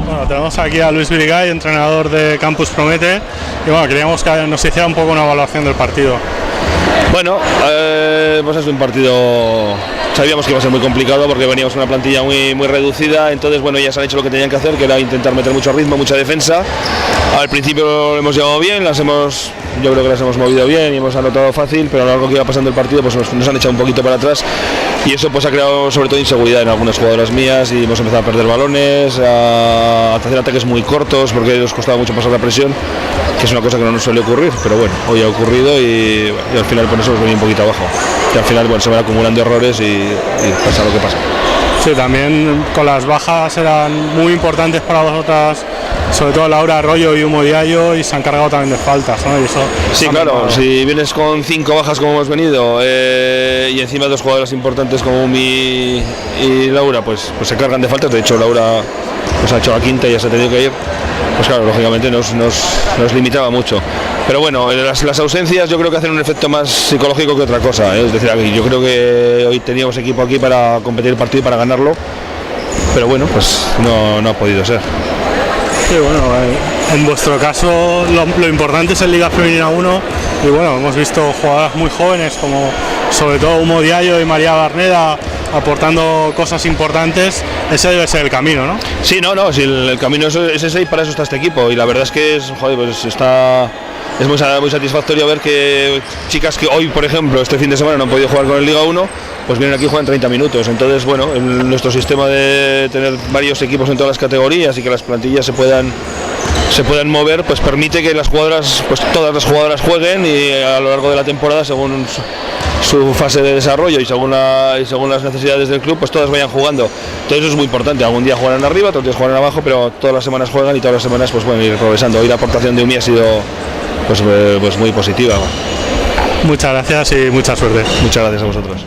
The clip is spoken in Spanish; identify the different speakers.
Speaker 1: Bueno, tenemos aquí a Luis Virigay, entrenador de Campus Promete, y bueno, queríamos que nos hiciera un poco una evaluación del partido.
Speaker 2: Bueno, pues es un partido, sabíamos que iba a ser muy complicado porque veníamos con una plantilla muy reducida, entonces bueno, ya se han hecho lo que tenían que hacer, que era intentar meter mucho ritmo, mucha defensa. Al principio lo hemos llevado bien, yo creo que las hemos movido bien y hemos anotado fácil, pero a lo largo que iba pasando el partido pues nos han echado un poquito para atrás y eso pues ha creado sobre todo inseguridad en algunas jugadoras mías y hemos empezado a perder balones, a hacer ataques muy cortos porque nos costaba mucho pasar la presión, que es una cosa que no nos suele ocurrir, pero bueno, hoy ha ocurrido y al final por eso nos venía un poquito abajo. Y al final bueno, se van acumulando errores y pasa lo que pasa.
Speaker 1: Sí, también con las bajas eran muy importantes para vosotras, sobre todo Laura Arroyo y Humo Diallo, y se han cargado también de faltas, ¿no? Y eso
Speaker 2: sí, claro, si vienes con 5 bajas como hemos venido y encima 2 jugadoras importantes como Umi y Laura, pues se cargan de faltas. De hecho Laura pues ha hecho la quinta y ya se ha tenido que ir, pues claro, lógicamente nos limitaba mucho. Pero bueno, las ausencias yo creo que hacen un efecto más psicológico que otra cosa, ¿eh? Es decir, yo creo que hoy teníamos equipo aquí para competir el partido y para ganarlo, pero bueno, pues no ha podido ser.
Speaker 1: Sí, bueno, en vuestro caso lo importante es el Liga Femenina 1 y bueno, hemos visto jugadoras muy jóvenes como sobre todo Humo Diallo y María Barneda aportando cosas importantes. Ese debe ser el camino, ¿no?
Speaker 2: Sí, si el camino es ese y para eso está este equipo y la verdad es que es muy satisfactorio ver que chicas que hoy, por ejemplo, este fin de semana no han podido jugar con el Liga 1, pues vienen aquí y juegan 30 minutos. Entonces, bueno, nuestro sistema de tener varios equipos en todas las categorías y que las plantillas se puedan mover, pues permite que las jugadoras, pues todas las jugadoras jueguen y a lo largo de la temporada, según su fase de desarrollo y según las necesidades del club, pues todas vayan jugando. Entonces eso es muy importante. Algún día juegan arriba, otros días juegan abajo, pero todas las semanas juegan y todas las semanas pues pueden ir progresando. Hoy la aportación de Umi ha sido pues muy positiva.
Speaker 1: Muchas gracias y mucha suerte.
Speaker 2: Muchas gracias a vosotros.